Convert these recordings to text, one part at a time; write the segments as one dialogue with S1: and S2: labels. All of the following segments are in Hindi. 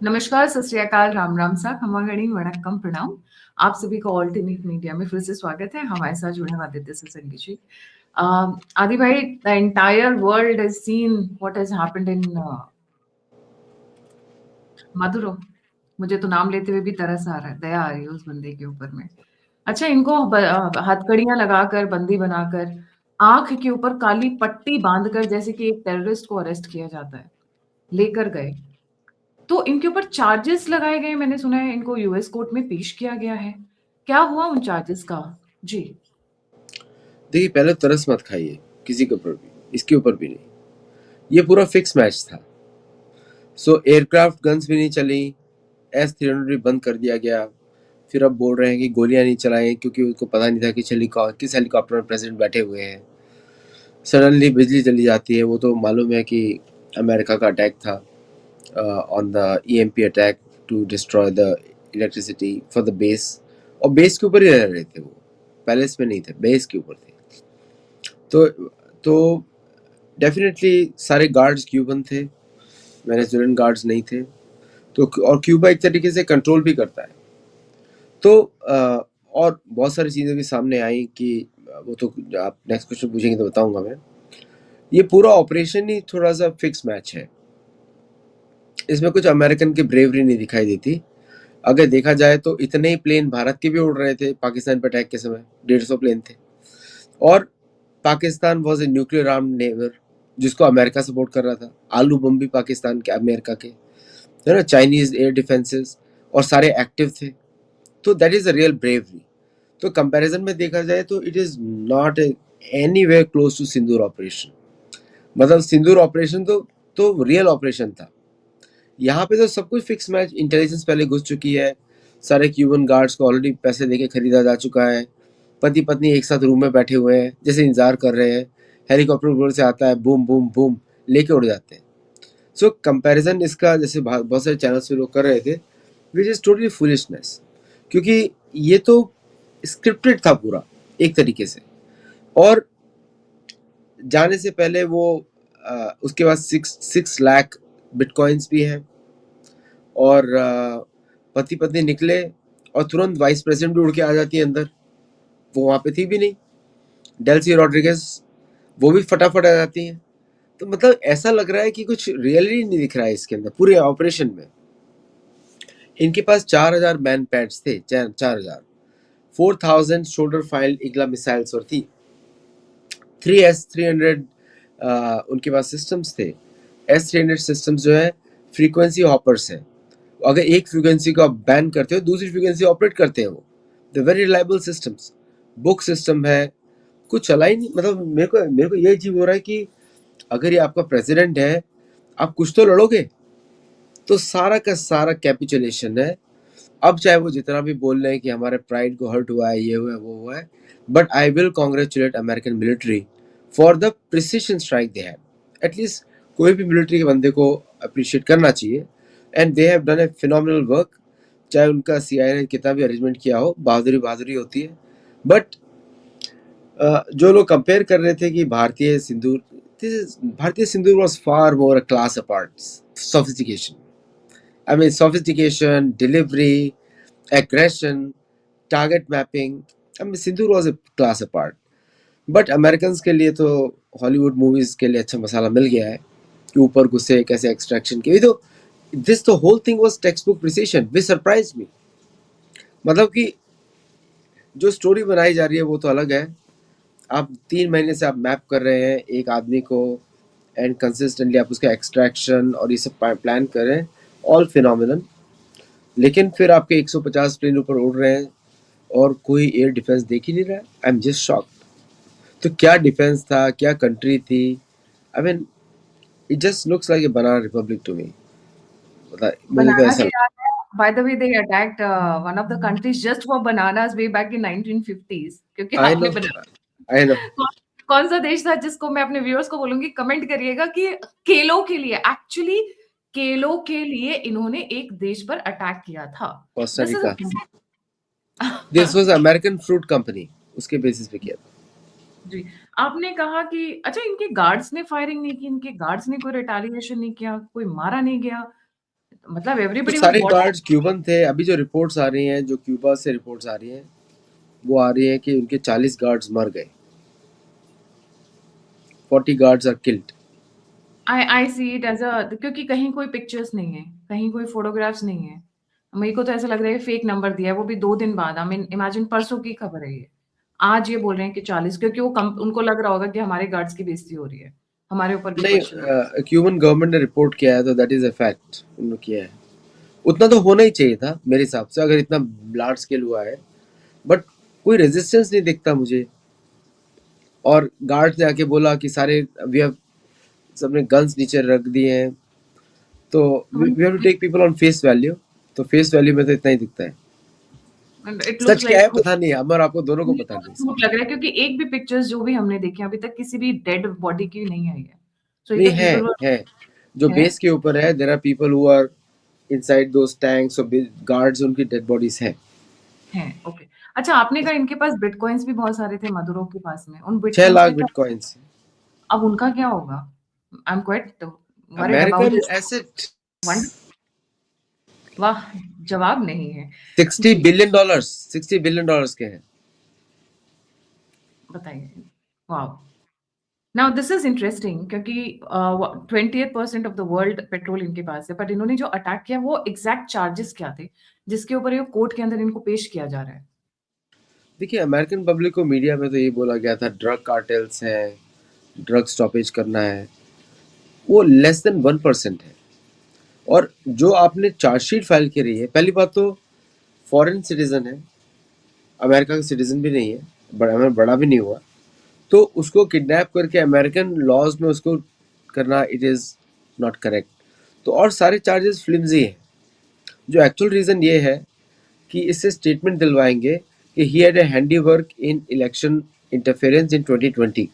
S1: नमस्कार, सत श्री अकाल, राम राम सा, खमा गणी वणक्कम प्रणाम। आप सभी को ऑल्टरनेट मीडिया में फिर से स्वागत है। हमारे साथ जुड़े हैं आदित्य सत्संगी जी। आदि भाई, the entire world has seen what has happened in Maduro. मुझे तो नाम लेते हुए भी तरस आ रहा है, दया आ रही है उस बंदे के ऊपर में। अच्छा, इनको हथकड़ियां लगाकर, बंदी बनाकर, आंख के ऊपर काली पट्टी बांधकर, जैसे कि एक टेररिस्ट को अरेस्ट किया जाता है, लेकर गए। तो इनके ऊपर चार्जेस लगाए गए, मैंने सुना है इनको यूएस कोर्ट में पेश किया गया है। क्या हुआ उन चार्जेस का? जी।
S2: देखिए, पहले तरस मत खाइए किसी के ऊपर भी, इसके ऊपर भी नहीं। ये पूरा फिक्स मैच था। सो एयरक्राफ्ट गन्स भी नहीं चली, S-300 भी बंद कर दिया गया। फिर अब बोल रहे हैं कि गोलियां नहीं चलाएं क्योंकि उनको पता नहीं था कि किस हेलीकॉप्टर में प्रेसिडेंट बैठे हुए हैं। सडनली बिजली चली जाती है। वो तो मालूम है कि अमेरिका का अटैक था, on the EMP attack to destroy the electricity for the base. और बेस के ऊपर ही रह रहे थे वो, पैलेस में नहीं थे, बेस के ऊपर थे। तो डेफिनेटली सारे गार्ड्स क्यूबन थे, वेनेजुएलन गार्ड्स नहीं थे। तो और क्यूबा एक तरीके से कंट्रोल भी करता है। तो और बहुत सारी चीज़ें भी सामने आई कि वो तो आप नेक्स्ट क्वेश्चन पूछेंगे तो बताऊंगा मैं। ये पूरा ऑपरेशन ही थोड़ा सा फिक्स मैच है। इसमें कुछ अमेरिकन की ब्रेवरी नहीं दिखाई देती। अगर देखा जाए तो इतने ही प्लेन भारत के भी उड़ रहे थे पाकिस्तान पर अटैक के समय, 150 प्लेन थे। और Pakistan was a nuclear armed neighbour जिसको अमेरिका सपोर्ट कर रहा था। आलू बम भी पाकिस्तान के, अमेरिका के, है ना। चाइनीज एयर डिफेंसेस और सारे एक्टिव थे। तो that is a real bravery. तो कंपैरिजन में देखा जाए तो it is not anywhere close to Sindoor operation. मतलब सिंदूर ऑपरेशन तो रियल ऑपरेशन था। यहाँ पे तो सब कुछ फिक्स मैच। इंटेलिजेंस पहले घुस चुकी है, सारे क्यूबन गार्ड्स को ऑलरेडी पैसे देके खरीदा जा चुका है। पति पत्नी एक साथ रूम में बैठे हुए हैं, जैसे इंतजार कर रहे हैं। हेलीकॉप्टर ऊपर से आता है, बूम बूम बूम, लेके उड़ जाते हैं। सो कंपैरिजन इसका जैसे बहुत सारे चैनल्स पे लोग कर रहे थे, विच इज टोटली फुलिशनेस। क्योंकि ये तो स्क्रिप्टेड था पूरा एक तरीके से। और जाने से पहले वो उसके बाद 6 लाख बिटकॉइंस भी हैं। और पति पत्नी निकले और तुरंत वाइस प्रेसिडेंट भी उड़ के आ जाती है अंदर। वो वहाँ पे थी भी नहीं, डेल्सी रॉड्रिगेज, वो भी फटाफट आ जाती हैं। तो मतलब ऐसा लग रहा है कि कुछ रियलिटी नहीं दिख रहा है इसके अंदर पूरे ऑपरेशन में। इनके पास 4000 मैन पैड्स थे, 4000। 4000 शोल्डर फाइल इग्ला मिसाइल्स और थी। 3S-300 उनके पास सिस्टम्स थे। S-300 सिस्टम्स जो है फ्रीक्वेंसी हॉपर्स हैं। अगर एक फ्रीक्वेंसी को आप बैन करते हो, दूसरी फ्रीक्वेंसी ऑपरेट करते हैं वो। The very reliable systems. Book system है, कुछ चला ही नहीं। मतलब मेरे को ये अजीब हो रहा है कि अगर ये आपका प्रेसिडेंट है, आप कुछ तो लड़ोगे। तो सारा का सारा कैपिचुलेशन है। अब चाहे वो जितना भी बोल रहे हैं कि हमारे प्राइड को हर्ट हुआ है, ये हुआ है, वो हुआ है, but I will congratulate American military for the precision strike they have. At least कोई भी मिलिट्री के बंदे को अप्रिशिएट करना चाहिए। And they have done A phenomenal work. चाहे उनका CIA ने कितना भी अरेंजमेंट किया हो, बहादुरी बहादुरी होती है। बट जो लोग कंपेयर कर रहे थे कि भारतीय सिंदूर was far more a class apart. Sophistication, I mean, sophistication, delivery, aggression, target mapping. I mean, Sindoor was a class apart. But Americans के लिए तो हॉलीवुड मूवीज के लिए अच्छा मसाला मिल गया है कि ऊपर घुसे कैसे एक्सट्रैक्शन की। तो this the whole thing was textbook precision, which surprise me. मतलब कि जो स्टोरी बनाई जा रही है वो तो अलग है। आप 3 महीने से आप मैप कर रहे हैं एक आदमी को, एंड कंसिस्टेंटली आप उसका एक्सट्रैक्शन और ये सब प्लान कर रहे हैं, ऑल फिनोमिनल। लेकिन फिर आपके 150 प्लेन ऊपर उड़ रहे हैं और कोई एयर डिफेंस देख ही नहीं रहा है। I am just shock. तो क्या डिफेंस था, क्या कंट्री थी? I mean, it just looks like a banana republic to me. मतलब मुझे तो
S1: बनाना
S2: ऐसा
S1: के याद है, by the way they attacked one of the countries just for bananas way back in 1950s, क्योंकि
S2: आई नो,
S1: आपने बना
S2: आई नो।
S1: कौन सा देश था जिसको मैं अपने व्यूअर्स को बोलूंगी, कमेंट करिएगा कि केलों के लिए, एक्चुअली केलों के लिए इन्होंने एक देश पर अटैक किया था।
S2: Costa
S1: this
S2: Rica.
S1: Is
S2: this was American fruit company, उसके बेसिस पे किया था।
S1: जी। आपने कहा कि अच्छा, इनके गार्ड्स ने फायरिंग नहीं की, इनके गार्ड्स ने कोई रिटेलिएशन नहीं किया, कोई मारा नहीं गया। मतलब
S2: तो
S1: एवरीबडी वाज
S2: सारे
S1: वॉचिंग।
S2: गार्ड्स क्यूबन थे। अभी जो रिपोर्ट्स आ रही हैं, जो क्यूबा से रिपोर्ट्स आ रही हैं, वो आ रही है कि उनके 40 गार्ड्स मर गए, 40 guards are killed.
S1: I see it as a, क्योंकि कहीं कोई पिक्चर्स नहीं है, कहीं कोई फ़ोटोग्राफ्स नहीं है। मेरे को तो ऐसा लग रहा है फेक नंबर दिया है, वो भी 2 दिन बाद। आई मीन इमेजिन परसों की खबर है ये। आज ये बोल रहे हैं कि 40, क्योंकि वो कम उनको लग रहा होगा कि हमारे गार्ड्स की बेइज़्ज़ती हो रही है, हमारे ऊपर भी
S2: नहीं,
S1: क्वेश्चन हो रहा
S2: क्यूबन गवर्नमेंट ने रिपोर्ट किया है, तो दैट इज अ फैक्ट, उन्होंने किया है। उतना तो होना ही चाहिए था मेरे हिसाब से, अगर इतना लार्ज स्केल हुआ है। बट कोई रेजिस्टेंस नहीं दिखता मुझे। और गार्ड ने आके बोला कि सारे वी हैव, सबने गन्स नीचे रख दिए हैं। तो वी हैव टू
S1: है।
S2: Take people on face value. तो फेस वैल्यू में तो इतना ही दिखता है।
S1: एंड इट
S2: सच
S1: लुक्स
S2: क्या
S1: लाइक
S2: है पता नहीं, अमर आपको दोनों को पता नहीं सच।
S1: झूठ लग रहा है, क्योंकि एक भी पिक्चर्स जो भी हमने देखी अभी तक किसी भी डेड बॉडी की नहीं आई है। सो
S2: नहीं
S1: इधर
S2: है,
S1: पीपल वर
S2: है। जो
S1: है
S2: बेस के ऊपर है, there are people who are inside those tanks, और गार्ड्स, उनकी डेड बॉडीज हैं।
S1: है, ओके। अच्छा, आपने कहा इनके पास बिटकॉइन्स भी बहुत सारे थे मदुरो के पास में। उन
S2: 6
S1: बिटकॉइन्स
S2: लाख
S1: का क्या,
S2: बिटकॉइंस।
S1: अब उनका क्या होगा? I am quite worried about
S2: American
S1: this
S2: asset
S1: one. वाह! जवाब नहीं है।
S2: 60
S1: जी,
S2: बिलियन डॉलर्स, 60 बिलियन डॉलर्स के हैं।
S1: बताइए। Wow! Now this is interesting, क्योंकि 20% ऑफ द वर्ल्ड पेट्रोल इनके पास है, बट इन्होंने जो अटैक किया वो एग्ज़ैक्ट चार्जेस क्या थे, जिसके ऊपर ये कोर्ट के अंदर इनको पेश किया जा रहा है?
S2: देखिए, अमेरिकन पब्लिक को मीडिया में तो ये बोला गया था ड्रग कार्टेल्स है, ड्रग स्टॉपेज करना है। वो लेस देन 1% है। और जो आपने चार्जशीट फाइल करी है, पहली बात तो फॉरेन सिटीजन है, अमेरिका का सिटीजन भी नहीं है, बड़ा भी नहीं हुआ। तो उसको किडनैप करके अमेरिकन लॉज में उसको करना, इट इज़ नॉट करेक्ट। तो और सारे चार्जेस फ्लिम्जी हैं। जो एक्चुअल रीज़न ये है कि इससे स्टेटमेंट दिलवाएंगे कि he had a handy work in election interference इन 2020,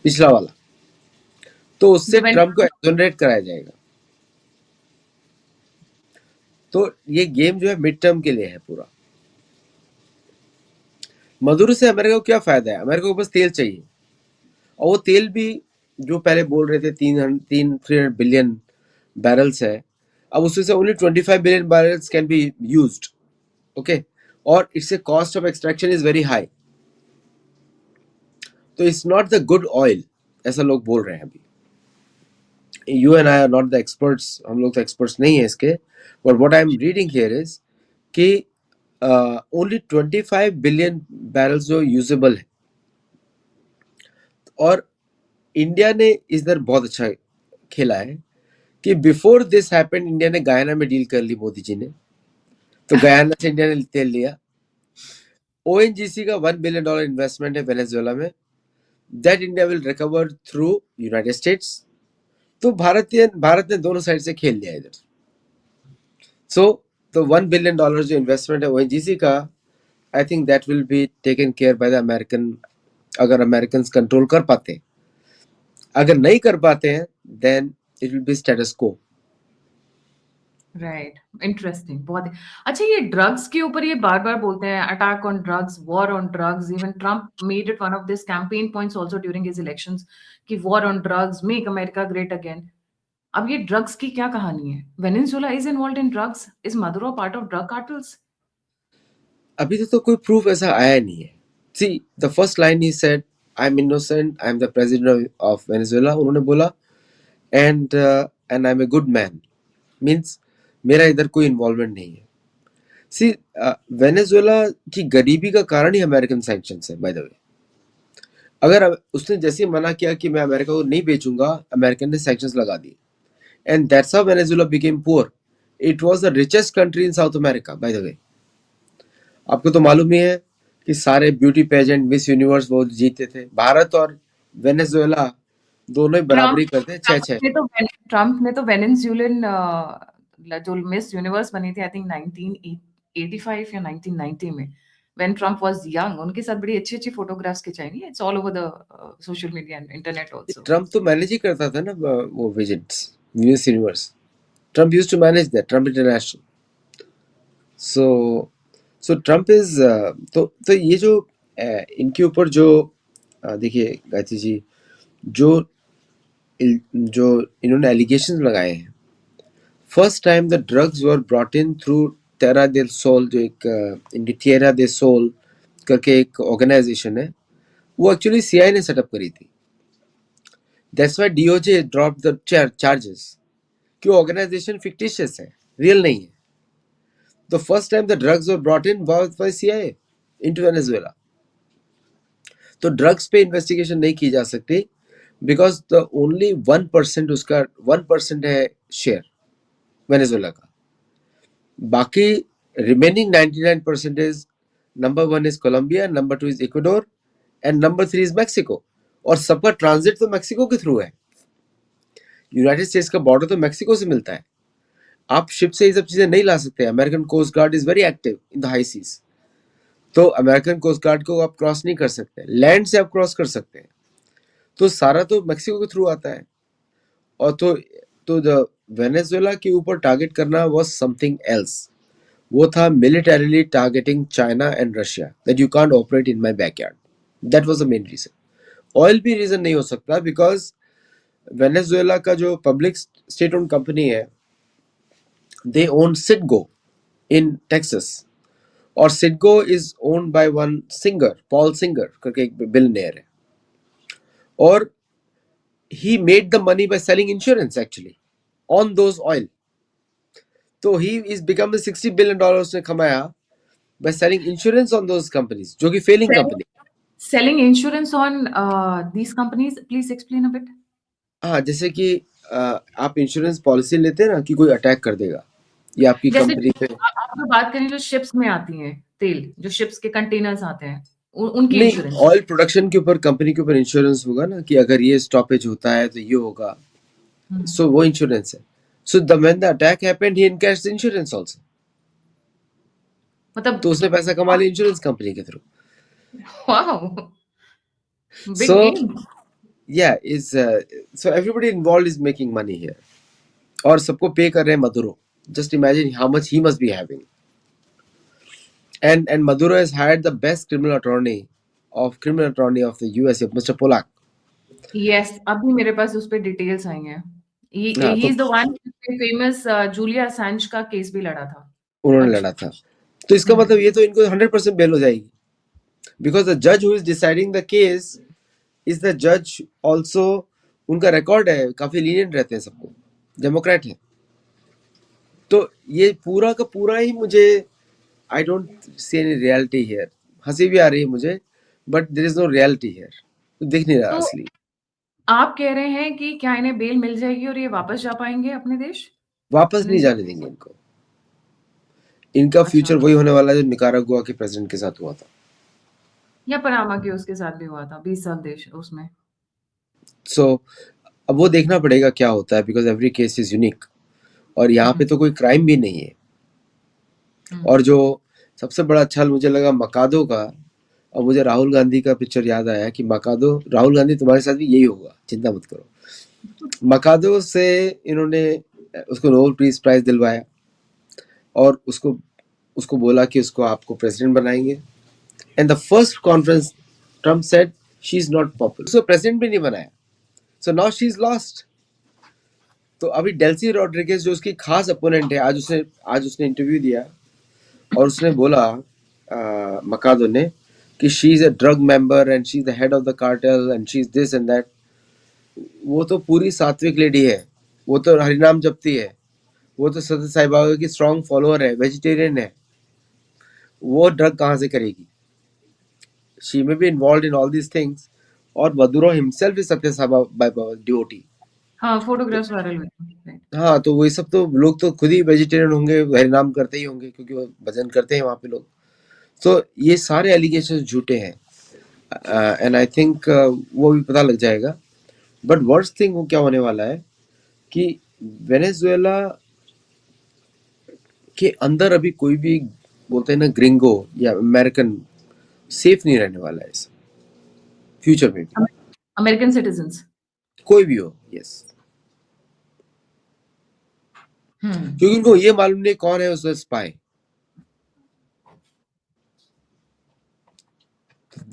S2: पिछला वाला। तो उससे
S1: जब एंड
S2: ट्रम्प को एक्सोनरेट कराया जाएगा। तो ये गेम जो है मिड टर्म के लिए है पूरा। मदुरो से अमेरिका को क्या फायदा है? अमेरिका को बस तेल चाहिए, और वो तेल भी जो पहले बोल रहे थे 300 बिलियन बैरल्स है, अब उसमें से only 25 billion barrels can be used. Okay. और इससे cost of extraction is very high. तो it's not the good oil, ऐसा लोग बोल रहे हैं अभी। You and I are not the experts, हम लोग तो एक्सपर्ट्स नहीं है इसके। But what I am reading here is कि ओनली 25 बिलियन बैरल्स जो यूजेबल है। और इंडिया ने इधर बहुत अच्छा खेला है कि बिफोर दिस हैपेंड, इंडिया ने गयाना में डील कर ली, मोदी जी ने। तो गयाना से इंडिया ने तेल लिया। ओएनजीसी का $1 बिलियन इन्वेस्टमेंट है वेनेजुएला में, that India will recover through United states. तो भारत ने दोनों साइड से खेल लिया इधर। सो तो $1 बिलियन जो इन्वेस्टमेंट है ओएनजीसी का, I think that will be taken care by the American, अगर अमेरिकन कंट्रोल कर पाते हैं। अगर नहीं कर पाते हैं, then it will be status quo.
S1: Right, interesting, बहुत ही। अच्छा, ये ड्रग्स के ऊपर ये बार-बार बोलते हैं attack on drugs, war on drugs, even Trump made it one of this campaign points also during his elections कि war on drugs, make America great again. अब ये ड्रग्स की क्या कहानी है? Venezuela is involved in drugs? Is Maduro part of drug cartels?
S2: अभी तो कोई प्रूफ ऐसा आया नहीं है। सी, द फर्स्ट लाइन ही said, I am innocent, I am the president of Venezuela, उन्होंने बोला। And I am a good man, means मेरा इधर कोई इन्वॉल्वमेंट नहीं है। सी, वेनेजुएला की गरीबी का कारण ही अमेरिकन सैंक्शंस है, बाय द वे। अगर उसने जैसे ही मना किया कि मैं अमेरिका को नहीं बेचूंगा, अमेरिकन ने सैंक्शंस लगा दिए। And that's how Venezuela became poor. It was the richest country in south America, bye the वे। आपको तो मालूम ही है कि सारे ब्यूटी पेजेंट, मिस यूनिवर्स वो जीते थे। भारत और वेनेजुएला दोनों ही
S1: ट्रम्प
S2: बराबरी करते हैं, छह छह।
S1: ट्रम्प ने तो वेनेजुएलन जो मिस यूनिवर्स बनी थी आई थिंक 1985 या 1990 में, व्हेन ट्रम्प वाज यंग, उनके साथ बड़ी अच्छी-अच्छी फोटोग्राफ्स खिंचाई नहीं, it's all over the social media and internet also.
S2: Trump तो मैनेज ही करता था ना, वो visits, miss universe. Trump used to manage that, Trump international. So so Trump is, तो ये जो इनके ऊपर जो देखिए गायत्री जी, जो जो इन्होंने एलिगेशन लगाए हैं, first time the drugs were brought in through Tierra del Sol, जो एक इनकी टेरा del सोल करके एक ऑर्गेनाइजेशन है, वो एक्चुअली सीआई ने सेटअप करी थी. That's why DOJ drop the charges कि ऑर्गेनाइजेशन फिक्टिशियस है, रियल नहीं है. The first time the drugs were brought in by CIA into Venezuela. तो ड्रग्स पे इन्वेस्टिगेशन नहीं की जा सकती बिकॉज द ओनली 1% उसका 1% है शेयर वेनेजुएला का. बाकी remaining 99% is, number 1 is Colombia, number 2 is Ecuador and number 3 is Mexico. और सबका ट्रांजिट तो मैक्सिको के थ्रू है. यूनाइटेड स्टेट्स का बॉर्डर तो मैक्सिको से मिलता है. आप शिप से ये सब चीजें नहीं ला सकते. American coast guard is very active in the high seas. तो अमेरिकन कोस्ट गार्ड को आप क्रॉस नहीं कर सकते. लैंड से आप क्रॉस कर सकते हैं. तो सारा तो मैक्सिको के थ्रू आता है. और तो द वेनेजुएला के ऊपर टारगेट करना वाज समथिंग एल्स. वो था militarily targeting China and Russia, that you can't operate in my backyard. That was the main reason. Oil भी रीजन नहीं हो सकता बिकॉज वेनेजुएला का जो पब्लिक स्टेट ओन कंपनी है, दे ओन सिटगो इन टेक्सास. और Citgo is owned by one Singer, Paul Singer करके एक बिलियनियर है. और he made the money by selling insurance actually on those oil. तो he is become a $60 billion उसने कमाया by selling insurance on those companies, जो कि failing company.
S1: Selling insurance on these companies, please explain a bit.
S2: हाँ, जैसे कि आप इंश्योरेंस पॉलिसी लेते हैं ना कि कोई अटैक कर देगा या आपकी
S1: जैसे
S2: कंपनी पे.
S1: आप तो बात करें जो शिप्स में आती हैं तेल, जो शिप्स के कंटेनर्स आते हैं, उनकी
S2: नहीं,
S1: इंश्योरेंस.
S2: ऑयल प्रोडक्शन के ऊपर कंपनी के ऊपर इंश्योरेंस होगा ना कि अगर ये स्टॉपेज होता है तो ये होगा. सो वो इंश्योरेंस है. So the when the attack happened he encash the insurance also.
S1: मतलब
S2: तो उसने पैसा कमा लिया इंश्योरेंस कंपनी के through.
S1: Wow, big
S2: So
S1: game.
S2: yeah, is so everybody involved is making money here. और सबको पे कर रहे हैं Maduro. Just imagine how much he must be having. And Maduro has hired the best criminal attorney of the US, Mr. Polak.
S1: Yes, अभी मेरे पास उस पे डिटेल्स आई हैं.
S2: हाँ,
S1: ही
S2: तो
S1: is the one famous Julia Assange का केस भी लड़ा था.
S2: उन्होंने
S1: अच्छा.
S2: लड़ा था. तो इसका मतलब ये तो इनको 100% बेल हो जाएगी. Because the judge who is deciding the case is the judge also. उनका रिकॉर्ड है, काफी लीनियंट रहते हैं सबको, डेमोक्रेट है. तो ये पूरा का पूरा ही मुझे I don't see any reality here. हंसी भी आ रही है मुझे but there is no reality here. दिख नहीं रहा
S1: तो
S2: असली.
S1: आप कह रहे हैं कि क्या इन्हें बेल मिल जाएगी और ये वापस जा पाएंगे अपने देश?
S2: वापस नहीं
S1: वेनेजुएला?
S2: जाने देंगे इनको. इनका फ्यूचर
S1: अच्छा.
S2: वही होने वाला है जो निकारागुआ के प्रेसिडेंट के साथ हुआ था.
S1: या पनामा के उसके साथ भी हुआ था 20 साल देश उसमें.
S2: सो अब वो देखना पड़ेगा क्या होता है because every case is unique. और यहाँ पे तो कोई क्राइम भी नहीं है. और जो सबसे बड़ा अच्छा मुझे लगा मकादो का, और मुझे राहुल गांधी का पिक्चर याद आया कि मकादो, राहुल गांधी तुम्हारे साथ भी यही होगा, चिंता मत करो. मकादो से इन्होंने उसको नोबेल पीस प्राइज दिलवाया और उसको बोला कि उसको आपको प्रेसिडेंट बनाएंगे. And the first conference Trump said she is not popular. उसको प्रेसिडेंट भी नहीं बनाया. So now she is lost. तो अभी डेल्सी रॉड्रिगेज जो उसकी खास अपोनेंट है, आज उसने इंटरव्यू दिया और उसने बोला मकादो ने कि she is a drug member and she is the head of the cartel and she is this and that. वो तो पूरी सात्विक लेडी है. वो तो हरिनाम जपती है. वो तो सत्य साई बाबा की स्ट्रॉन्ग फॉलोअर है, वेजिटेरियन है. वो ड्रग कहाँ से करेगी? She may be involve in all these things. और मदुरो हिमसेल्फ इज सत्य साई बाबा डिवोटी.
S1: हाँ, फोटोग्राफ्स वायरल हुए थे.
S2: हाँ, तो वही सब तो लोग तो खुद ही वेजिटेरियन होंगे, हरिनाम करते ही होंगे क्योंकि वो भजन करते हैं वहाँ पे लोग. तो ये सारे एलिगेशन झूठे हैं. एंड आई थिंक वो भी पता लग जाएगा. बट वर्स्ट थिंग वो क्या होने वाला है कि वेनेजुएला के अंदर अभी कोई भी बोलते हैं ना ग्रिंगो या अमेरिकन सेफ नहीं रहने वाला है इस फ्यूचर में भी.
S1: American citizens.
S2: कोई भी हो. यस. क्योंकि उनको ये मालूम नहीं कौन है उसका spy.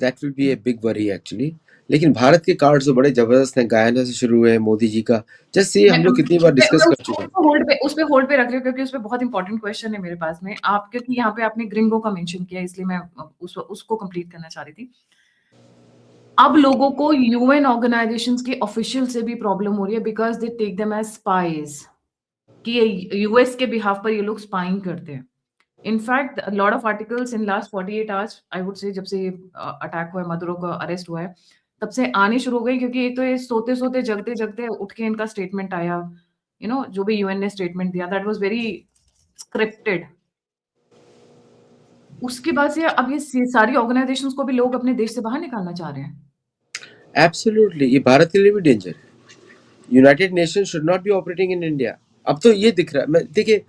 S2: That will be a big worry actually. लेकिन भारत के कार्ड्स तो बड़े जबरदस्त हैं, गायना से शुरू हुए हैं, मोदी जी का, जैसे ये
S1: मैं
S2: हम लोग कितनी बार डिस्कस कर चुके हैं।
S1: उस पे होल्ड पे रख रही हूँ क्योंकि उस पे बहुत इंपॉर्टेंट क्वेश्चन है मेरे पास में। आप क्योंकि यहाँ पे आपने ग्रिंगो का मेंशन किया इसलिए मैं उसको कंप्लीट करना चाह रही थी। अब लोगों को यूएन ऑर्गेनाइजेशंस के ऑफिशियल से भी प्रॉब्लम हो रही है because they take them as spies कि ये यूएस के बिहाफ पर ये लोग स्पाइंग करते हैं। In fact, a lot of articles in last 48 hours, I would say, जब से ये अटैक हुआ है, मदुरो का अरेस्ट हुआ है, तब से आनी शुरू हो गई क्योंकि एक तो ये सोते-सोते, जगते-जगते उठ के इनका स्टेटमेंट आया, जो भी यूएन ने स्टेटमेंट दिया, दैट वाज़ वेरी स्क्रिप्टेड। उसके बाद से अब ये सारी ऑर्गनाइजेशंस को भी लोग अपने देश से बाहर निकालना चाह रहे हैं।
S2: एब्सोल्युटली, ये भारत के लिए भी डेंजर है। United nation should not be operating in India. अब तो ये दिख रहा है, मैं देखिए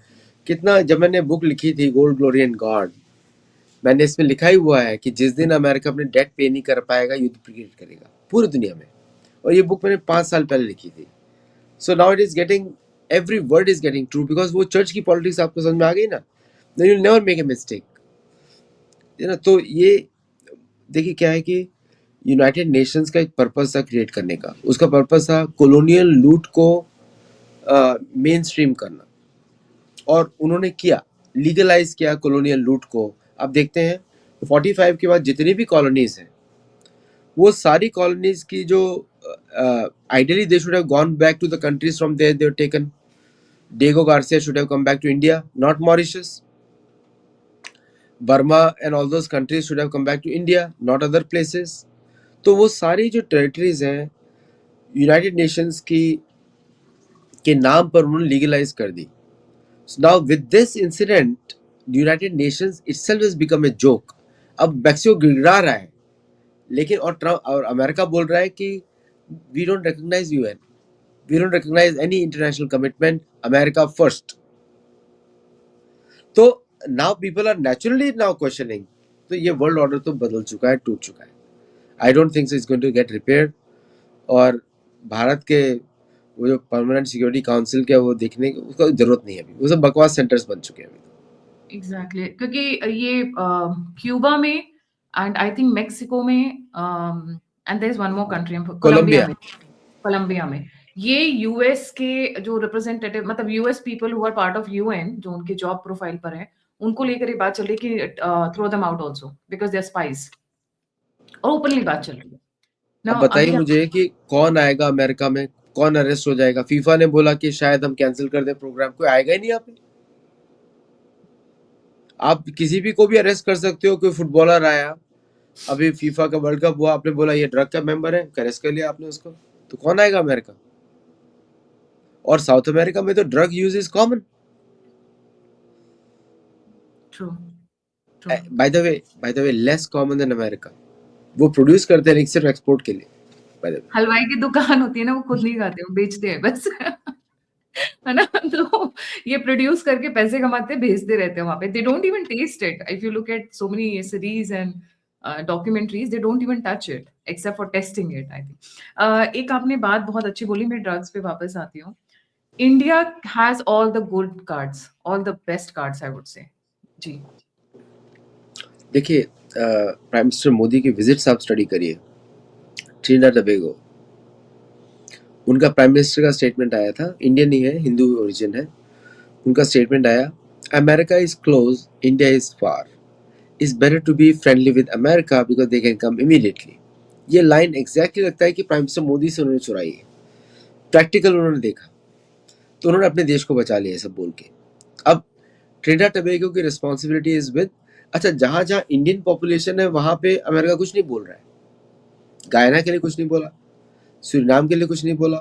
S2: कितना, जब मैंने बुक लिखी थी गोल्ड ग्लोरी एंड गॉड, मैंने इसमें लिखा ही हुआ है कि जिस दिन अमेरिका अपने डेट पे नहीं कर पाएगा, युद्ध क्रिएट करेगा पूरी दुनिया में। और ये बुक मैंने 5 साल पहले लिखी थी। So now it is getting, every word is getting true, because वो चर्च की पॉलिटिक्स आपको समझ में आ गई ना, you will never make a mistake, है ना। तो ये देखिए क्या है कि यूनाइटेड नेशंस का एक पर्पस था क्रिएट करने का, उसका पर्पस था कॉलोनियल लूट को मेन स्ट्रीम करना, और उन्होंने किया, लीगलाइज किया कॉलोनियल लूट को। अब देखते हैं 45 के बाद जितनी भी कॉलोनीज हैं, वो सारी कॉलोनीज की जो ideally they should have gone back to the countries from there they were taken. Diego Garcia should have come back to India, not Mauritius. Burma and all those countries should have come back to India, not other places. तो वो सारी जो टेरिटरीज हैं यूनाइटेड नेशंस की के नाम पर उन्होंने लीगलाइज कर दी। Now with this incident United Nations itself has become a joke. अब मैक्सिको गिड़गिड़ा रहा है, लेकिन और ट्रम्प और अमेरिका बोल रहा है कि we don't recognize UN, we don't recognize any international commitment, America first. तो now people are naturally now questioning. तो ये वर्ल्ड ऑर्डर तो बदल चुका है, टूट चुका है। I don't think so it's going to get repaired. और भारत के वो जो परमानेंट सिक्योरिटी काउंसिल के वो देखने की उसका जरूरत नहीं है अभी, वो सब बकवास सेंटर्स बन चुके हैं अभी।
S1: एग्जैक्टली क्योंकि ये क्यूबा में एंड आई थिंक मेक्सिको में and there is one more country,
S2: Colombia,
S1: Colombia में ये यूएस के जो रिप्रेजेंटेटिव, मतलब US people who are part of UN, जो उनके जॉब प्रोफाइल पर है, उनको लेकर ये बात चल रही है कि throw them out also because they are spies, और ओपनली बात चल रही है ना।
S2: अब बताइए
S1: अभी
S2: मुझे कि कौन आएगा अमेरिका में, कौन अरेस्ट हो जाएगा। फीफा ने बोला कि शायद हम कैंसिल कर दें प्रोग्राम, कोई आएगा ही नहीं यहाँ पे। आप किसी भी को भी अरेस्ट कर सकते हो। कोई फुटबॉलर आया, अभी फीफा का वर्ल्ड कप हुआ, आपने बोला ये ड्रग का मेंबर है, अरेस्ट कर लिया आपने उसको, तो कौन आएगा अमेरिका। और साउथ अमेरिका में तो drug use is common.
S1: True
S2: by the way less common than America. वो प्रोड्यूस करते हैं सिर्फ एक्सपोर्ट के लिए। बाय द वे
S1: हलवाई की दुकान होती है ना, वो खुद नहीं खाते, वो बेचते हैं बस है ना। तो ये प्रोड्यूस करके पैसे कमाते हैं, भेजते रहते हैं वहां पे। They don't even taste it. If you look at so many series and documentaries, they don't even touch it except for testing it, I think. एक आपने बात बहुत अच्छी बोली, मैं ड्रग्स पे वापस आती हूँ। India has all the good cards, all the best cards, I would say. जी
S2: देखिए, प्राइम मिनिस्टर मोदी की विजिट्स आप स्टडी करिए। ट्रिनिडाद टोबैगो, उनका प्राइम मिनिस्टर का स्टेटमेंट आया था, इंडियन ही है, हिंदू ओरिजिन है। उनका स्टेटमेंट आया, America is close, India is far, is better to be friendly with America because they can come immediately. ये लाइन एग्जैक्टली लगता है कि प्राइम मिनिस्टर मोदी से उन्होंने चुराई है। प्रैक्टिकल उन्होंने देखा तो उन्होंने अपने देश को बचा लिया सब बोल के। अब ट्रिनिडाद टोबैगो की रिस्पॉन्सिबिलिटी इज विद, अच्छा जहां जहां इंडियन पॉपुलेशन है वहां पे अमेरिका कुछ नहीं बोल रहा है। गायना के लिए कुछ नहीं बोला, सूरीनाम के लिए कुछ नहीं बोला,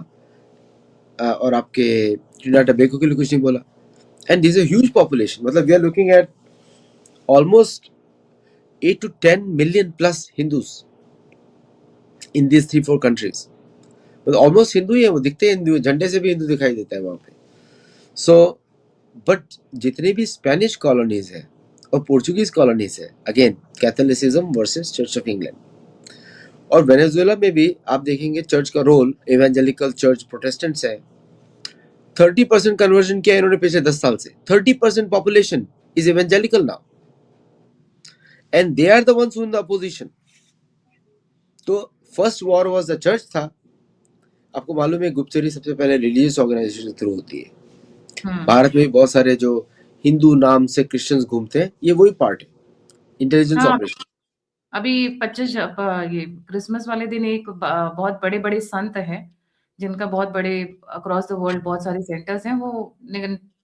S2: और आपके ट्रिनिडाद टोबैगो के लिए कुछ नहीं बोला। And this is a huge population, मतलब we are looking at almost 8 to 10 million plus Hindus in these 3-4 countries. मतलब ऑलमोस्ट हिंदू ही है, वो दिखते हैं हिंदू, झंडे से भी हिंदू दिखाई देता है वहां पे। सो बट जितने भी स्पेनिश कॉलोनीज है और पोर्चुगीज कॉलोनीज है, again Catholicism versus church of England. और वेनेजुएला में भी आप देखेंगे चर्च का रोल, एवेंजेलिकल चर्च प्रोटेस्टेंट्स है। 30% कन्वर्जन किया इन्होंने पिछले 10 साल से। 30% population is evangelical now and they are the ones who in the opposition. तो first war was the church था। आपको मालूम है गुप्तचरी सबसे पहले रिलीजियस ऑर्गेनाइजेशन के थ्रू होती है। भारत में भी बहुत सारे जो हिंदू नाम से क्रिश्चियंस घूमते हैं, ये वही पार्ट है, इंटेलिजेंस
S1: हाँ,
S2: ऑपरेशन।
S1: अभी 25 ये क्रिसमस वाले दिन एक बहुत बड़े-बड़े संत हैं, जिनका बहुत बड़े अक्रॉस द वर्ल्ड बहुत सारे सेंटर्स हैं, वो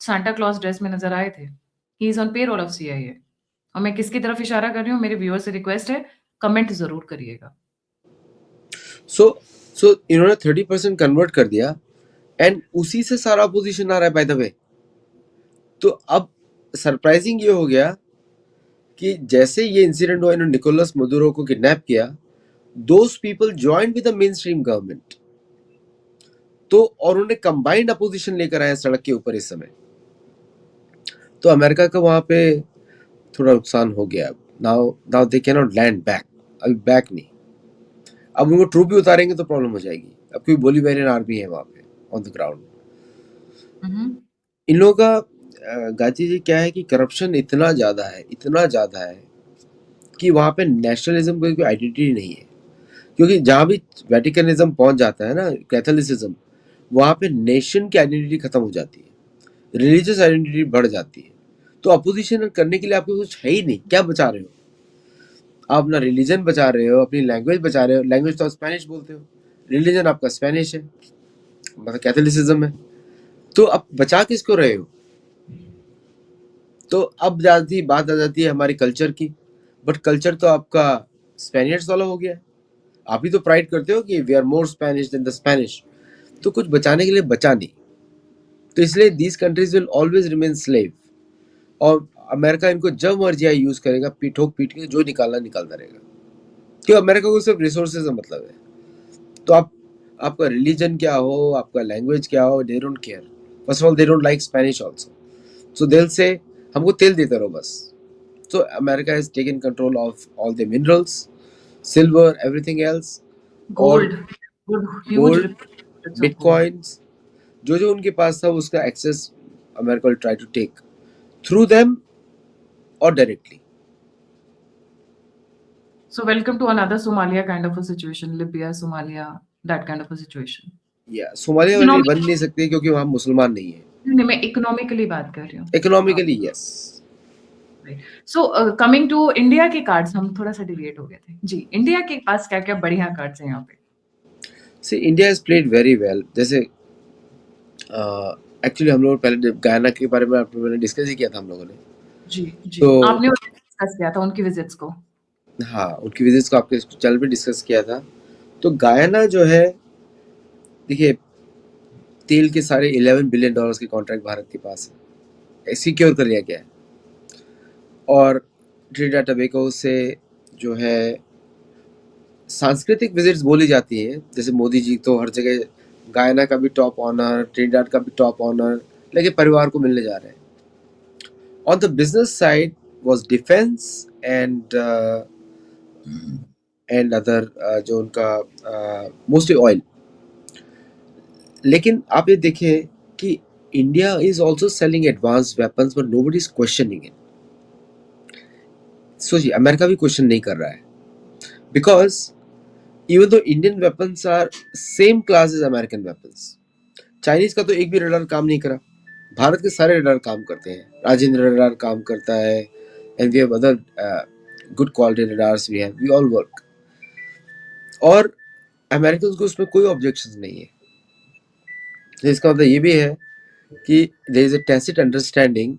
S1: सांता क्लॉज ड्रेस में नज़र आए थे। He is on payroll of CIA. और मैं किसकी तरफ इशारा कर रही हूँ, मेरे व्यूअर से रिक्वेस्ट है, कमेंट ज़रूर करिएगा।
S2: सो सो इन्होंने 30% कन्वर्ट कर दिया एंड उसी से सारा अपोजिशन आ रहा है बाय द वे। तो अब सरप्राइजिंग ये हो गया कि जैसे ये इंसिडेंट हुआ, इन्होंने निकोलस मदुरो को किडनैप किया, those people joined with the main stream government. तो और उन्होंने कंबाइंड अपोजिशन लेकर आए सड़क के ऊपर इस समय। तो अमेरिका का वहां पे थोड़ा नुकसान हो गया। Now now they can not land back, अभी बैक नहीं। अब उनको ट्रूप भी उतारेंगे तो प्रॉब्लम हो जाएगी। अब कोई बोलीवियरियन आर्मी है वहां पे ऑन द ग्राउंड। इन लोगों का गाची जी क्या है कि करप्शन इतना ज्यादा है, इतना ज्यादा है कि वहां पे नेशनलिज्म की कोई आइडेंटिटी नहीं है। क्योंकि जहां भी वेटिकनिज्म पहुंच जाता है ना, कैथोलिसिज्म, वहां पे नेशन की आइडेंटिटी खत्म हो जाती है, रिलीजियस आइडेंटिटी बढ़ जाती है। तो अपोजिशन करने के लिए आपके कुछ है ही नहीं। क्या बचा रहे हो आप? अपना रिलीजन बचा रहे हो, अपनी लैंग्वेज बचा रहे हो। लैंग्वेज तो आप स्पेनिश बोलते हो, रिलीजन आपका स्पेनिश है, मतलब कैथोलिसिज्म है। तो अब बचा किसको रहे हो? तो अब बात आ जाती है हमारी कल्चर की। बट कल्चर तो आपका स्पेनियर्स वाला हो गया है। आप ही तो प्राइड करते हो कि we are more Spanish than the Spanish. तो कुछ बचाने के लिए बचा नहीं। तो इसलिए these countries will always remain slave. और अमेरिका इनको जब मर्जी यूज करेगा, ठोक पीट के जो निकालना निकालता रहेगा। क्यों? अमेरिका को सिर्फ रिसोर्सेज का मतलब है। तो आप, आपका रिलीजन क्या हो, आपका लैंग्वेज क्या हो, they don't care. First of all they don't like Spanish also, so they say हमको तेल देते रहो बस। So America has taken control of all the minerals, silver, everything else, और
S1: gold, good huge
S2: gold,
S1: reports of gold.
S2: bitcoins, जो जो उनके पास था उसका access America will try to take through them or directly.
S1: So welcome to another Somalia kind of a situation, Libya, Somalia, that kind of a situation.
S2: Yeah, Somalia वाली बन नहीं सकती क्योंकि वहाँ मुसलमान नहीं है।
S1: नहीं, मैं इकोनॉमिकली बात कर रही हूँ।
S2: Economically yes.
S1: Right. So coming to India के कार्ड्स, हम थोड़ा सा डिविएट हो गए थे। जी, इंडिया के पास क्या-क्या बढ़िया कार्ड्स हैं यहाँ पे?
S2: See, India has played very well. जैसे एक्चुअली हम लोग पहले गायना के बारे में मैंने डिस्कस ही किया था हम लोगों ने।
S1: जी, जी।
S2: तो
S1: आपने डिस्कस किया था उनकी विजिट्स को।
S2: हाँ, उनकी विजिट्स को आपके चैनल पे डिस्कस किया था। तो गायना जो है, देखिए तेल के सारे 11 बिलियन डॉलर्स के कॉन्ट्रैक्ट भारत के पास है, सिक्योर कर लिया गया है। और ट्रिनिडाद टोबैगो से जो है सांस्कृतिक विजिट्स बोली जाती हैं, जैसे मोदी जी तो हर जगह गायना का भी टॉप ऑनर, ट्रिनिडाद का भी टॉप ऑनर लेके परिवार को मिलने जा रहे हैं। On the business side was defence and other जो उनका मोस्टली ऑयल। लेकिन आप ये देखें कि India is also selling advance weapons but nobody is questioning it. सोचिए, अमेरिका भी क्वेश्चन नहीं कर रहा है, because even though Indian weapons are same class as American weapons. Chinese का तो एक भी रडार काम नहीं करा, भारत के सारे रडार काम करते हैं। राजेंद्र रडार काम करता है, and we have other good quality radars, we all work. और अमेरिकन को उसमें कोई ऑब्जेक्शन नहीं है। तो इसका मतलब ये भी है कि there is a tacit understanding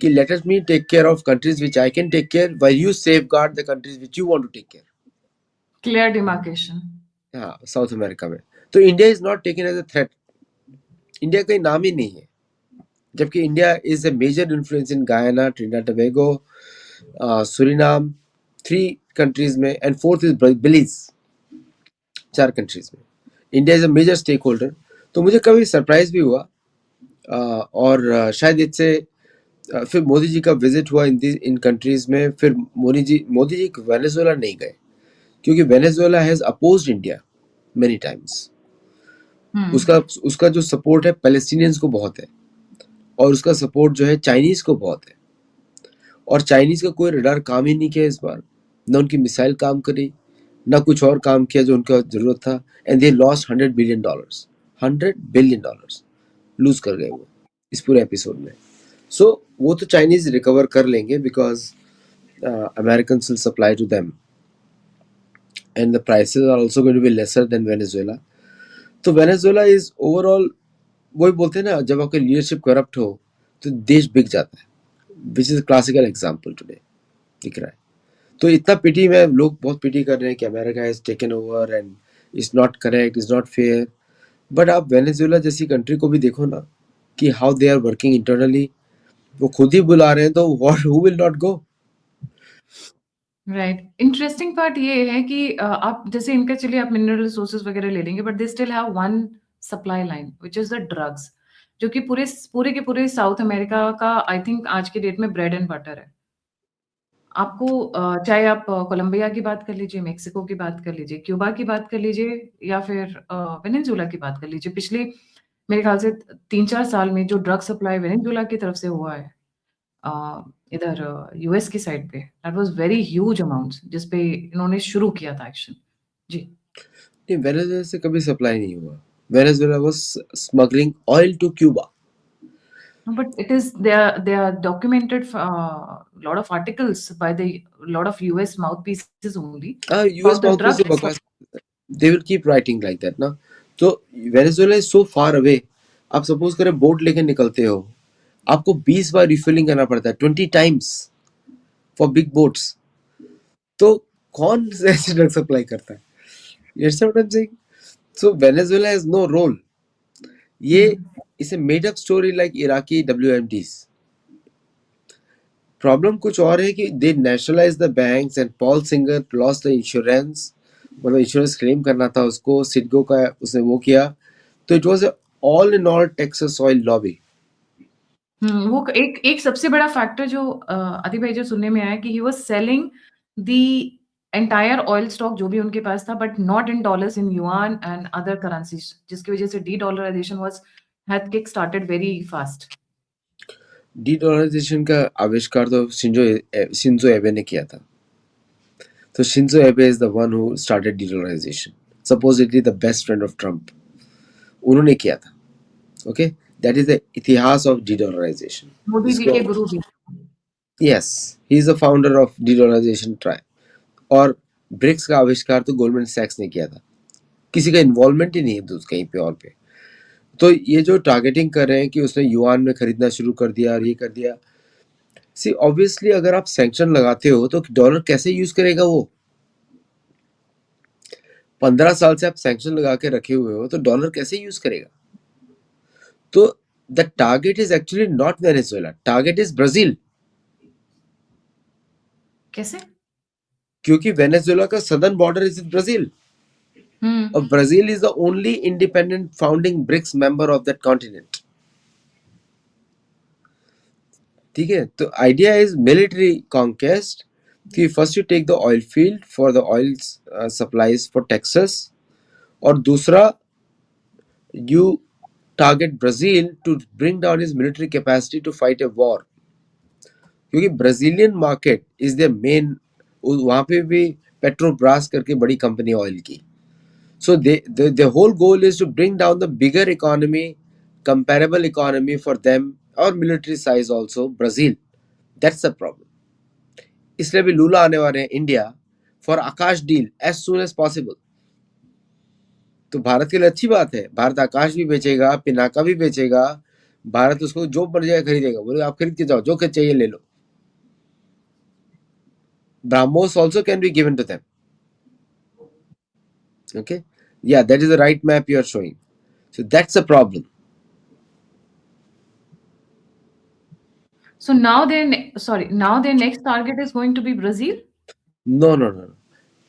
S2: कि let us me take care of countries which I can take care while you safeguard the countries which you want to take care.
S1: Clear demarcation.
S2: हाँ, साउथ अमेरिका में तो India is not taken as a threat. India का नाम ही नहीं है, जबकि India is a major influence in Guyana, Trinidad Tobago, Suriname, 3 countries में, एंड 4th इज बेलीज। 4 कंट्रीज में India is a major stakeholder. तो मुझे कभी सरप्राइज भी हुआ, और शायद इससे फिर मोदी जी का विजिट हुआ इन कंट्रीज में। फिर मोदी जी वेनेजुएला नहीं गए, क्योंकि Venezuela has opposed India many times. उसका जो सपोर्ट है पैलेस्टीनियंस को बहुत है, और उसका सपोर्ट जो है चाइनीज को बहुत है। और चाइनीज का कोई रडार काम ही नहीं किया इस बार, न उनकी मिसाइल काम करी, ना कुछ और काम किया जो उनका जरूरत था, and they lost $100 billion, $100 billion lose कर गए वो इस पूरे एपिसोड में. सो वो तो चाइनीज रिकवर कर लेंगे because American will supply to them and the prices are also going to be lesser than Venezuela. तो वेनेजुएला इज ओवरऑल, वही बोलते हैं ना, जब आपकी लीडरशिप करप्ट हो तो देश बिक जाता है, which is classical example today दिख रहा है. तो इतना पिटी में लोग बहुत पिटी कर रहे हैं कि America has taken over and is not correct, is not fair. But आप वेनेजुएला जैसी कंट्री को भी देखो ना कि how they are working internally. वो खुद ही बुला रहे हैं तो who will not go.
S1: Right. Interesting part ये है कि आप जैसे इनका, चलिए आप मिनरल रिसोर्सेज वगैरह ले लेंगे, but they still have one supply line which is the drugs, जो कि पूरे पूरे के पूरे साउथ अमेरिका का आई थिंक आज के डेट में ब्रेड एंड बटर है. आपको चाहे आप कोलंबिया की बात कर लीजिए, मेक्सिको की बात कर लीजिए, क्यूबा की बात कर लीजिए, या फिर वेनेजुएला की बात कर लीजिए. पिछले मेरे ख्याल से 3-4 साल में जो ड्रग सप्लाई वेनेजुएला की तरफ से हुआ है अ, इधर यूएस की साइड पे, that was very huge amounts जिस पे इन्होंने शुरू किया था एक्शन. जी.
S2: नहीं, वेनेजुएला से कभी सप्लाई नहीं हुआ. Venezuela was smuggling oil to Cuba.
S1: But it is they are documented lot of articles by the lot of US mouthpieces only
S2: US
S1: about the
S2: mouthpiece
S1: drug
S2: से
S1: export.
S2: बकवास, they will keep writing like that ना. तो Venezuela is so far away. आप सपोज करें बोट लेके निकलते हो, आपको 20 बार रिफिलिंग करना पड़ता है, 20 टाइम्स फॉर बिग बोट्स. तो कौन ऐसे ड्रग सप्लाई करता है? It's what I am saying. So Venezuela has no role. ये
S1: Hmm.
S2: इसे made up story like Iraqi WMDs. Problem कुछ और है कि they nationalize the banks and Paul Singer lost the insurance. मतलब इंश्योरेंस क्लेम करना था उसको, सिडगो का उसने वो किया. तो it was all in all Texas oil lobby.
S1: वो एक एक सबसे बड़ा फैक्टर जो आतिफ भाई जो सुनने में आया कि he was selling the entire oil stock जो भी उनके पास था, but not in dollars, in yuan and other currencies, जिसकी वजह से de dollarisation was had kick started very fast.
S2: De dollarisation का आविष्कार तो शिंजो एबे ने किया था. तो Shinzo Abe is the one who started de dollarisation, supposedly the best friend of Trump. उन्होंने किया था. ओके, दैट इज द इतिहास of de dollarisation.
S1: Modi ji
S2: इसको,
S1: के गुरु भी.
S2: Yes, he is the founder of de dollarisation try. और ब्रिक्स का आविष्कार तो गोल्डमैन सैक्स ने किया था. किसी का इन्वॉल्वमेंट ही नहीं है कहीं पे और पे. तो ये जो टारगेटिंग कर रहे हैं कि उसने युआन में खरीदना शुरू कर दिया और ये कर दिया. सी ऑब्वियसली अगर आप सैंक्शन लगाते हो तो डॉलर कैसे यूज करेगा वो? 15 साल से आप सैंक्शन लगा के रखे हुए हो तो डॉलर कैसे यूज करेगा? तो the target is actually not Venezuela, target is Brazil.
S1: कैसे?
S2: क्योंकि वेनेजुएला का सदर्न बॉर्डर इज ब्राजील. और Brazil is the only independent founding BRICS member of that continent. ठीक है, तो आइडिया इज मिलिट्री कॉन्क्वेस्ट कि first you take the oil field for the oil supplies for Texas, और दूसरा you target Brazil to bring down his military capacity to fight a war. क्योंकि Brazilian market is the main. वहां पे भी पेट्रोब्रास करके बड़ी कंपनी ऑयल की. सो the whole goal is to bring down the bigger economy, comparable economy for them, or military size also, Brazil. That's the problem. इसलिए भी लूला आने वाले हैं India for Akash deal as soon as possible. तो भारत के लिए अच्छी बात है, भारत आकाश भी बेचेगा, पिनाका भी बेचेगा. भारत उसको जो मर जाए खरीदेगा. बोले आप खरीद के जाओ, जो चाहिए ले लो. BrahMos also can be given to them. Okay, yeah, that is the right map you are showing. So that's the problem.
S1: So now their next target is going to be Brazil?
S2: No no no,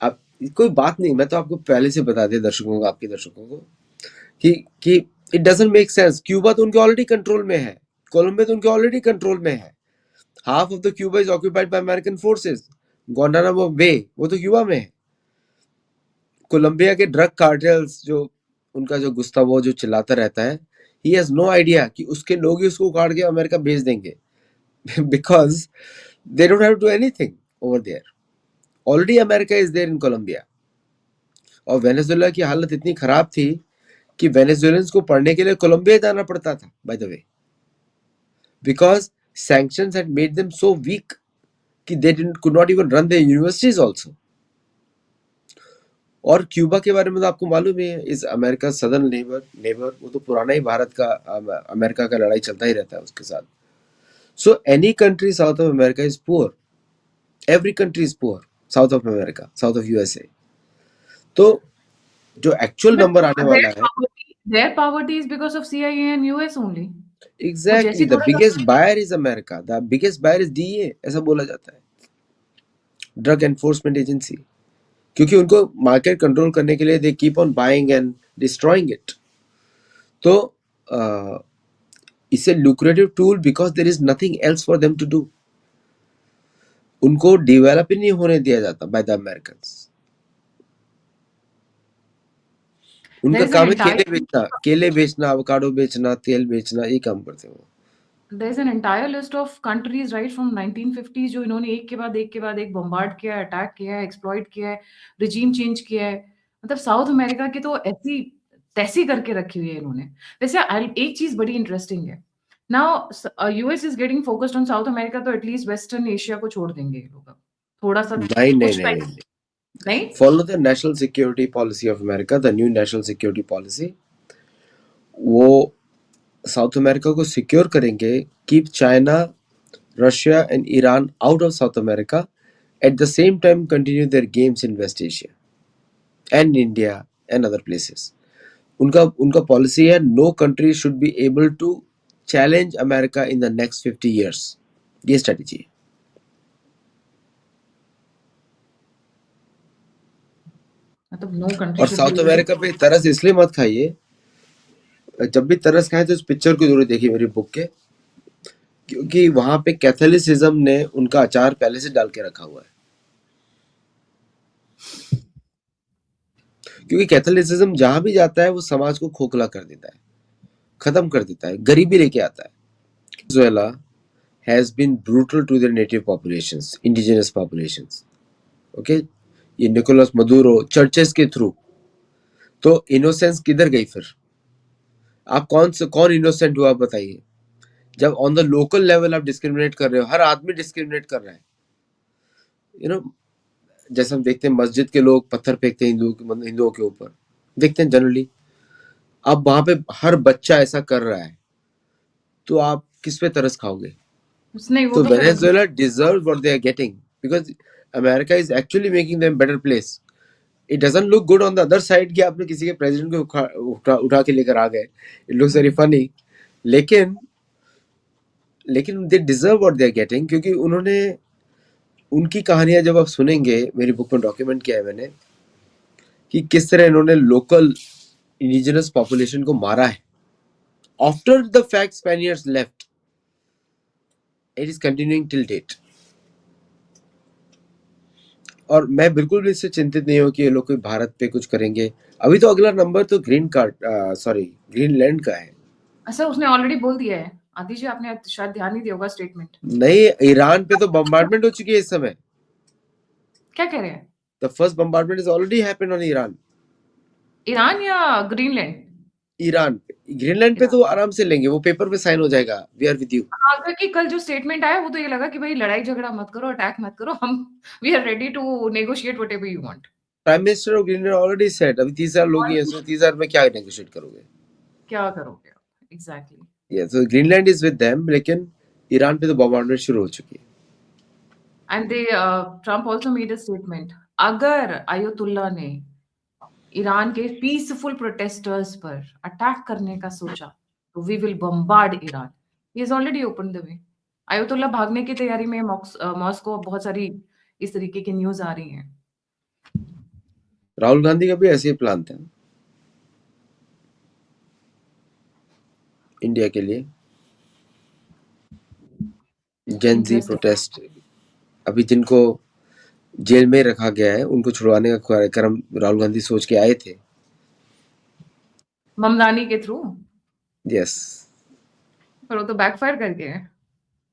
S2: अब कोई बात नहीं. मैं तो आपको पहले से बता दिया दर्शकों को, आपके दर्शकों को, कि it doesn't make sense. Cuba तो उनके ऑलरेडी कंट्रोल में है, कोलंबिया तो उनके ऑलरेडी कंट्रोल में है. Half of the Cuba is occupied by American forces. Guantanamo Bay वो तो क्यूबा में है. कोलंबिया के ड्रग कार्टेल्स, जो उनका जो गुस्तावो जो चिल्लाता रहता है, ही हैज नो आइडिया कि उसके लोग ही उसको उखाड़ के अमेरिका भेज देंगे. Because they don't have to do anything over there. Already America is there in Colombia. और वेनेजुएला की हालत इतनी खराब थी कि वेनेजुएलन्स को पढ़ने के लिए कोलंबिया जाना पड़ता था, bye the way, because sanctions had made them so weak कि they could not even run their universities also. और क्यूबा के बारे में तो आपको मालूम ही है, इस अमेरिका सदर्न नेबर वो तो पुराना ही भारत का अमेरिका का लड़ाई चलता ही रहता है उसके साथ. So any country south of America is poor, every country is poor south of America, south of USA. तो जो एक्चुअल
S1: But
S2: नंबर आने वाला है,
S1: their poverty is because of CIA and US only. कुछ
S2: एग्जैक्टली
S1: ऐसी
S2: द
S1: थोड़ी
S2: biggest buyer is America, the biggest buyer is डीए, ऐसा बोला जाता है, ड्रग एनफोर्समेंट एजेंसी. क्योंकि उनको मार्केट कंट्रोल करने के लिए they keep on buying and destroying it. तो it's a lucrative tool because there is nothing else for them to do. उनको डेवलप ही नहीं होने दिया जाता बाय द अमेरिकन्स. उनका काम है केले बेचना, अवोकाडो बेचना, तेल बेचना, ये काम करते हैं वो.
S1: There's an entire list of countries right from 1950s जो इन्होंने एक के बाद एक बॉम्बार्ड किया है, अटैक किया है, एक्सप्लॉइट किया है, रिजीम चेंज किया है. मतलब साउथ अमेरिका की तो ऐसी तैसी करके रखी हुई है इन्होंने. वैसे एक चीज बड़ी इंटरेस्टिंग है. Now US is getting focused on south America, तो एटलीस्ट वेस्टर्न एशिया को छोड़ देंगे ये लोग अब. थोड़ा सा
S2: नहीं नहीं
S1: कुछ
S2: नहीं
S1: टाइम नहीं.
S2: Follow the national security policy of America, the new national security policy. वो साउथ अमेरिका को सिक्योर करेंगे, keep China, Russia and Iran out of South America, at the same time continue their games in West Asia and India and other places. उनका उनका पॉलिसी है, no country should be able to challenge America in the next 50 years. ये स्ट्रेटेजी है.
S1: मतलब नो कंट्री
S2: और
S1: शुड
S2: साउथ अमेरिका पे तरस इसलिए मत खाइए, जब भी तरस खाए तो उस पिक्चर को जरूर देखिए मेरी बुक के, क्योंकि वहां पे कैथोलिसिज्म ने उनका अचार पहले से डाल के रखा हुआ है. क्योंकि कैथोलिसिज्म जहां भी जाता है वो समाज को खोखला कर देता है, खत्म कर देता है, गरीबी लेके आता है. Venezuela has been brutal to their native populations, indigenous populations. Okay, ये निकोलस मदुरो चर्चेस के थ्रू. तो इनोसेंस किधर गई फिर? आप कौन इनोसेंट हुआ बताइए, जब ऑन द लोकल लेवल आप डिस्क्रिमिनेट कर रहे हो, हर आदमी डिस्क्रिमिनेट कर रहा है. यू नो, जैसे हम देखते हैं मस्जिद के लोग पत्थर फेंकते हैं हिंदुओं के ऊपर, देखते हैं जनरली. अब वहां पे हर बच्चा ऐसा कर रहा है, तो आप किस पे तरस खाओगे?
S1: नहीं, वो
S2: तो
S1: तो फिर
S2: Venezuela deserve what they are getting, because America is actually making them better place. It doesn't look good on the other side कि आपने किसी के प्रेसिडेंट को उठा के लेकर आ गए. It looks very funny. लेकिन they deserve what they are getting, क्योंकि उन्होंने, उनकी कहानियां जब आप सुनेंगे, मेरी बुक में डॉक्यूमेंट किया है मैंने, कि किस तरह इन्होंने लोकल इंडिजिनस पॉपुलेशन को मारा है. After the fact Spaniards left, it is continuing till date. और मैं बिल्कुल भी इससे चिंतित नहीं हूँ कि ये लोग कोई भारत पे कुछ करेंगे. अभी तो अगला नंबर तो ग्रीनलैंड का है.
S1: अच्छा, उसने ऑलरेडी बोल दिया है. आदि जी, आपने शायद ध्यान नहीं दिया होगा स्टेटमेंट.
S2: नहीं, ईरान पे तो बम्बार्डमेंट हो चुकी है इस समय.
S1: क्या कह रहे हैं?
S2: The first bombardment is already happened on Iran.
S1: Iran या ग्रीनलैंड?
S2: ईरान पे. ग्रीनलैंड पे तो आराम से लेंगे, वो पेपर पे साइन हो जाएगा, वी आर विद यू.
S1: हाँ, क्योंकि कल जो स्टेटमेंट आया वो तो ये लगा कि भाई लड़ाई झगड़ा मत करो, अटैक मत करो, हम we are ready to negotiate whatever you want.
S2: Prime minister of Greenland already said, अभी 30,000 लोग ही हैं, उसमें 30,000 में क्या नेगोशिएट करोगे?
S1: क्या करोगे आप? एग्जैक्टली.
S2: ये तो ग्रीनलैंड इज विद देम, लेकिन ईरान पे तो बम्बार्डमेंट शुरू हो चुकी है.
S1: And they Trump also made a statement, अगर आयतुल्ला ने ईरान के पीसफुल प्रोटेस्टर्स पर अटैक करने का सोचा तो we will bombard Iran. He is already open the way. Ayatollah भागने की तैयारी में, मॉस्को, बहुत सारी इस तरीके की न्यूज आ रही हैं.
S2: राहुल गांधी का भी ऐसे ही प्लान था इंडिया के लिए. जेन जी प्रोटेस्ट, अभी जिनको जेल में रखा गया है उनको छुड़वाने का कार्यक्रम राहुल गांधी सोच के आए थे.
S1: ममदानी के थ्रू.
S2: यस.
S1: पर वो तो बैकफायर कर गए हैं.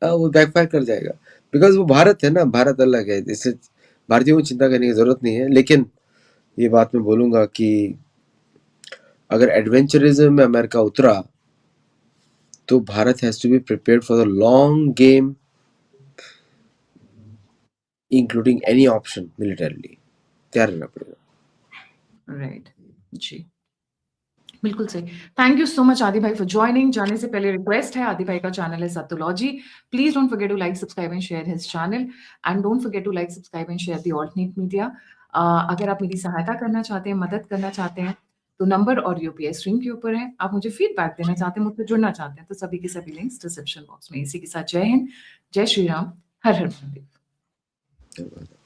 S2: वो बैकफायर कर जाएगा, बिकॉज वो भारत है ना, भारत अलग है, इससे भारतीयों को चिंता करने की जरूरत नहीं है. लेकिन ये बात मैं बोलूंगा कि अगर एडवेंचरिज्म में अमेरिका उतरा तो Bharat has to be prepared for the long game, including any option militarily तैयार रहना पड़ेगा।
S1: राइट जी, बिल्कुल सही। थैंक यू सो मच आदि भाई फॉर जॉइनिंग। जाने से पहले रिक्वेस्ट है, आदि भाई का चैनल है Sattology. Please don't forget to like, subscribe and share his channel, and don't forget to like, subscribe and share the alternate media. अगर आप मेरी सहायता करना चाहते हैं, मदद करना चाहते हैं, तो नंबर और यूपीआई स्क्रीन के ऊपर है। आप मुझे फीडबैक देना चाहते हैं, मुझसे जुड़ना चाहते हैं, तो सभी के सभी लिंक्स डिस्क्रिप्शन बॉक्स में। इसी के साथ जय हिंद, जय श्री राम, हर हर महादेव।
S2: धन्यवाद।